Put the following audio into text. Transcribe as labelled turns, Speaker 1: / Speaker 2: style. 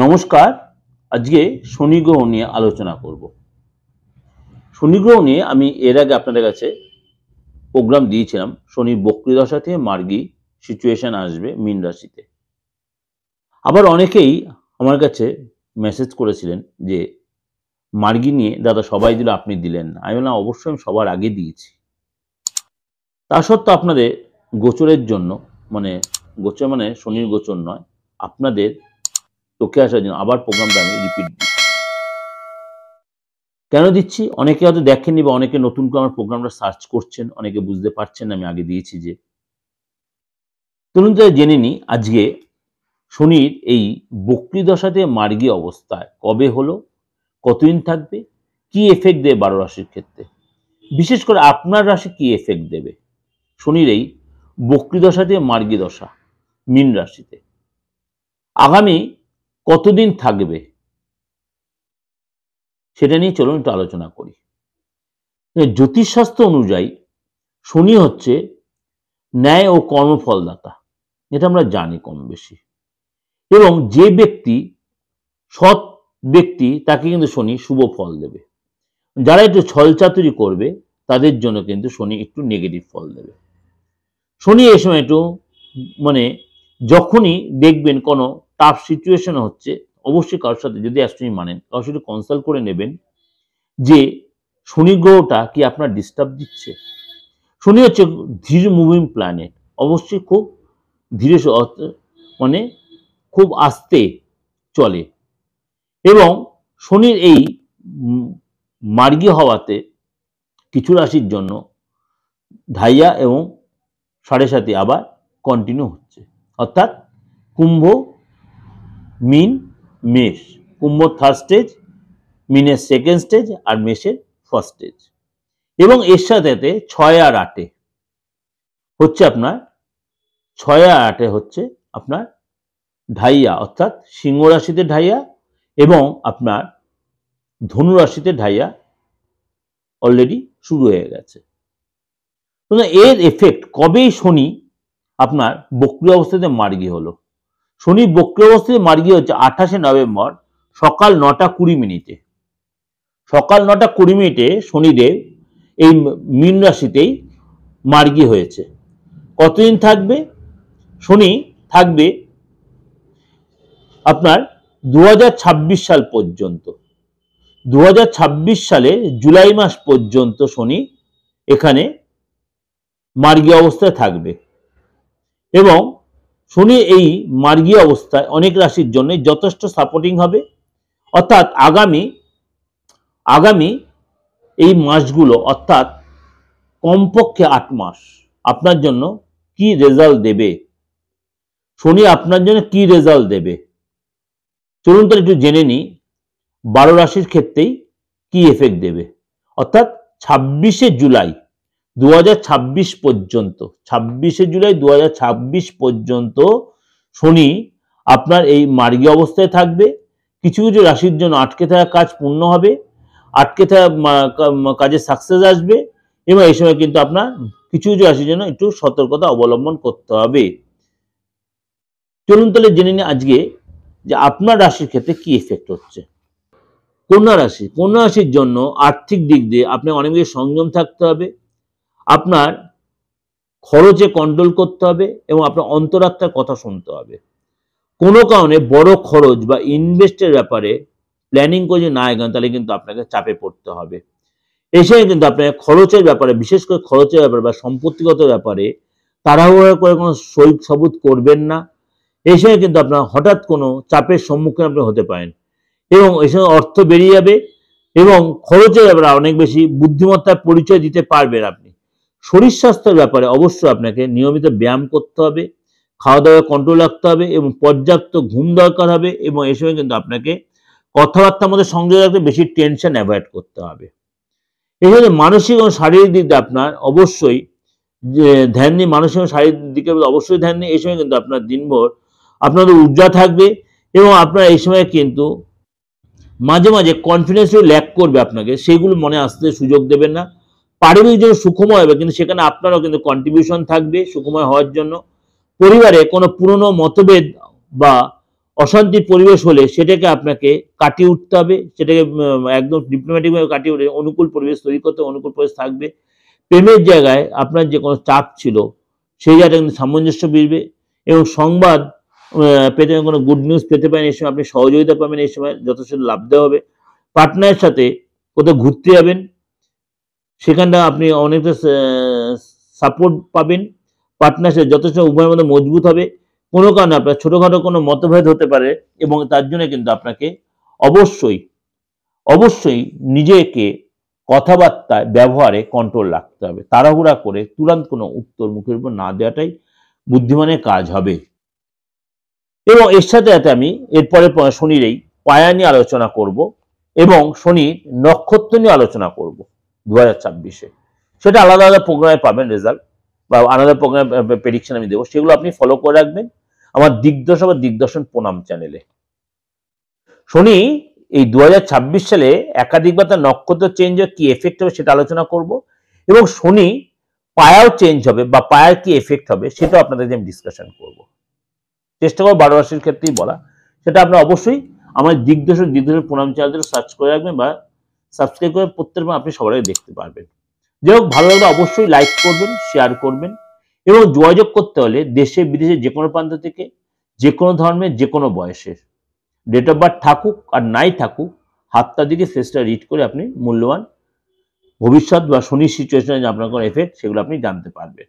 Speaker 1: নমস্কার। আজকে শনি গ্রহ নিয়ে আলোচনা করব। শনি গ্রহ নিয়ে আমি এর আগে আপনাদের কাছে প্রোগ্রাম দিয়েছিলাম। শনি বক্রী দশা থেকে মার্গী সিচুয়েশন আসবে মীন রাশিতে। আবার অনেকেই আমার কাছে মেসেজ করেছিলেন যে মার্গী নিয়ে দাদা সবাই দিল, আপনি দিলেন না। আমি বললাম অবশ্যই আমি সবার আগে দিয়েছি। তা সত্ত্বেও আপনাদের গোচরের জন্য, গোচর মানে শনির গোচর নয়, আপনাদের চোখে আসার জন্য আবার প্রোগ্রামটা আমি রিপিট দিচ্ছি। কেন দিচ্ছি? অনেকে হয়তো দেখেননি বা অনেকে নতুন করে আমার প্রোগ্রামটা সার্চ করছেন, অনেকে বুঝতে পারছেন না আমি আগে দিয়েছি যে। চলুন তো জেনে নিই আজকে শনির এই বক্রী দশাতে মার্গী অবস্থায় কবে হলো, কতদিন থাকবে, কি এফেক্ট দেবে 12 রাশির ক্ষেত্রে, বিশেষ করে আপনার রাশি কি এফেক্ট দেবে শনির এই বক্রী দশাতে মার্গী দশা মীন রাশিতে, আগামী কতদিন থাকবে সেটা নিয়ে চলুন একটু আলোচনা করি। জ্যোতিষশাস্ত্র অনুযায়ী শনি হচ্ছে ন্যায় ও কর্মফলদাতা, এটা আমরা জানি কম বেশি। এবং যে ব্যক্তি সৎ ব্যক্তি তাকে কিন্তু শনি শুভ ফল দেবে। যারা একটু ছলচাতুরি করবে তাদের জন্য কিন্তু শনি একটু নেগেটিভ ফল দেবে। শনি এই সময় একটু যখনই দেখবেন কোনো টাফ সিচুয়েশন হচ্ছে, অবশ্যই কারোর সাথে, যদি অ্যাস্ট্রোলজি মানেন, কারোর সাথে কনসাল্ট করে নেবেন যে শনি গ্রহটা কি আপনার ডিস্টার্ব দিচ্ছে। শনি হচ্ছে ধীর মুভিং প্ল্যানেট, অবশ্যই খুব ধীরে খুব আস্তে চলে। এবং শনির এই মার্গী হওয়াতে কিছু রাশির জন্য ঢাইয়া এবং 7.5 আবার কন্টিনিউ হচ্ছে, অর্থাৎ কুম্ভ, মীন, মেষ। কুম্ভ থার্ড স্টেজ, মীনের সেকেন্ড স্টেজ আর মেষের ফার্স্ট স্টেজ। এবং এর সাথে 6 আর 8 হচ্ছে আপনার 6 আর 8 হচ্ছে আপনার ঢাইয়া, অর্থাৎ সিংহ রাশিতে ঢাইয়া এবং আপনার ধনু রাশিতে ঢাইয়া অলরেডি শুরু হয়ে গেছে। এর এফেক্ট কবেই শনি আপনার বক্রী অবস্থাতে মার্গী হলো। শনি বক্রী অবস্থাতে মার্গী হচ্ছে 28 নভেম্বর সকাল 9টা 20 মিনিটে। সকাল 9টা 20 মিনিটে শনিদেব এই মীন রাশিতেই মার্গী হয়েছে। কতদিন থাকবে? শনি থাকবে আপনার 2026 সাল পর্যন্ত। 2026 সালে জুলাই মাস পর্যন্ত শনি এখানে মার্গী অবস্থায় থাকবে। এবং শনি এই মার্গী অবস্থায় অনেক রাশির জন্য যথেষ্ট সাপোর্টিং হবে। অর্থাৎ আগামী এই মাসগুলো, অর্থাৎ কমপক্ষে 8 মাস আপনার জন্য কি রেজাল্ট দেবে, শনি আপনার জন্য কি রেজাল্ট দেবে, চলুন তো একটু জেনে নিই 12 রাশির ক্ষেত্রেই কি এফেক্ট দেবে। অর্থাৎ 26শে জুলাই 2026 পর্যন্ত, 26শে জুলাই 2026 পর্যন্ত শনি আপনার এই মার্গী অবস্থায় থাকবে। কিছু কিছু রাশির জন্য আটকে থাকা কাজ পূর্ণ হবে, আটকে থাকা কাজে সাকসেস আসবে। এবং এই সময় কিন্তু আপনার কিছু কিছু রাশির জন্য একটু সতর্কতা অবলম্বন করতে হবে। চলুন তাহলে জেনে নিই আজকে যে আপনার রাশির ক্ষেত্রে কি এফেক্ট হচ্ছে। কন্যা রাশি, কন্যা রাশির জন্য আর্থিক দিক দিয়ে আপনার অনেক বেশি সংযম থাকতে হবে। আপনার খরচে কন্ট্রোল করতে হবে এবং আপনার অন্তরাত্মার কথা শুনতে হবে। কোনো কারণে বড় খরচ বা ইনভেস্টের ব্যাপারে প্ল্যানিং করে যদি না এগোন তাহলে কিন্তু আপনাকে চাপে পড়তে হবে। এই সময় কিন্তু আপনার খরচের ব্যাপারে, বিশেষ করে খরচের ব্যাপারে বা সম্পত্তিগত ব্যাপারে তাড়াহুড়ো করে কোনো সই সাবুত করবেন না। এই সময় কিন্তু আপনার হঠাৎ কোনো চাপের সম্মুখীন আপনি হতে পারেন এবং এই সময় অর্থ বেরিয়ে যাবে এবং খরচের ব্যাপারে অনেক বেশি বুদ্ধিমত্তার পরিচয় দিতে পারবেন আপনি। শরীর স্বাস্থ্যের ব্যাপারে অবশ্যই আপনাকে নিয়মিত ব্যায়াম করতে হবে, খাওয়া দাওয়া কন্ট্রোল রাখতে হবে এবং পর্যাপ্ত ঘুম দরকার হবে। এবং এই সময় কিন্তু আপনাকে কথাবার্তার মধ্যে সংযোগ রাখতে বেশি টেনশন অ্যাভয়েড করতে হবে। এই জন্য মানসিক এবং শারীরিক দিক দিয়ে আপনার অবশ্যই ধ্যান নিয়ে, মানসিক এবং শারীরিক দিকে অবশ্যই ধ্যান নিয়ে। এই সময় কিন্তু আপনার দিনভর আপনাদের ঊর্জা থাকবে এবং আপনার এই সময় কিন্তু মাঝে মাঝে কনফিডেন্স ল্যাক করবে আপনাকে, সেইগুলো মনে আসতে সুযোগ দেবেন না। পারিবারিক জন্য সুখময় হবে, কিন্তু সেখানে আপনারও কিন্তু কন্ট্রিবিউশন থাকবে সুখময় হওয়ার জন্য। পরিবারে কোনো পুরনো মতভেদ বা অশান্তির পরিবেশ হলে সেটাকে আপনাকে কাটিয়ে উঠতে হবে, সেটাকে একদম ডিপ্লোম্যাটিকভাবে কাটিয়ে উঠে অনুকূল পরিবেশ তৈরি করতে, অনুকূল পরিবেশ থাকবে। প্রেমের জায়গায় আপনার যে কোনো চাপ ছিল সেই জায়গাটা কিন্তু সামঞ্জস্য ফিরবে, এবং সংবাদ পেতে কোনো গুড নিউজ পেতে পারেন এই সময়, আপনি সহযোগিতা পাবেন এই সময়, যথেষ্ট লাভ দেওয়া হবে। পার্টনারের সাথে কোথাও ঘুরতে যাবেন, সেখানটা আপনি অনেকটা সাপোর্ট পাবেন, পার্টনারের সাথে যথেষ্ট উভয়ের মধ্যে মজবুত হবে। কোনো কারণে আপনার ছোটোখাটো কোনো মতভেদ হতে পারে, এবং তার জন্য কিন্তু আপনাকে অবশ্যই অবশ্যই নিজেকে কথাবার্তায় ব্যবহারে কন্ট্রোল রাখতে হবে। তাড়াহুড়া করে তুরন্ত কোনো উত্তর মুখের উপর না দেওয়াটাই বুদ্ধিমানের কাজ হবে। এবং এর সাথে সাথে আমি এরপরে শনির এই পায়া নিয়ে আলোচনা করব, এবং শনির নক্ষত্র নিয়ে আলোচনা করব 2026-এ। সেটা আলাদা আলাদা প্রোগ্রামে পাবেন রেজাল্ট, বা আলাদা প্রোগ্রাম প্রেডিকশন আমি দেবো, সেগুলো আপনি ফলো করে রাখবেন আমার দিগদশা বা দিগদর্শন প্রণাম চ্যানেলে। শনি এই 2026 সালে একাধিকবার তার নক্ষত্র চেঞ্জ হয়ে কি এফেক্ট হবে সেটা আলোচনা করব, এবং শনি পায়াও চেঞ্জ হবে বা পায়ার কি এফেক্ট হবে সেটাও আপনাদের আমি ডিসকাশন করব। চেষ্টা করবো 12 রাশির ক্ষেত্রেই বলা, সেটা আপনারা অবশ্যই আমার দিগদর্শন প্রণাম চ্যানেল সার্চ করে রাখবেন বা সাবস্ক্রাইব করে প্রত্যেকবার আপনি সবার আগে দেখতে পারবেন। যাই হোক, ভালো লাগলে অবশ্যই লাইক করবেন, শেয়ার করবেন, এবং যোগাযোগ করতে হলে দেশে বিদেশে যে কোনো প্রান্ত থেকে, যে কোনো ধর্মের, যে কোনো বয়সের, ডেট অফ বার্থ থাকুক আর নাই থাকুক, হাতটা দিকে ফেসটা রিড করে আপনি মূল্যবান ভবিষ্যৎ বা শনির সিচুয়েশনে যে আপনার কোনো এফেক্ট সেগুলো আপনি জানতে পারবেন।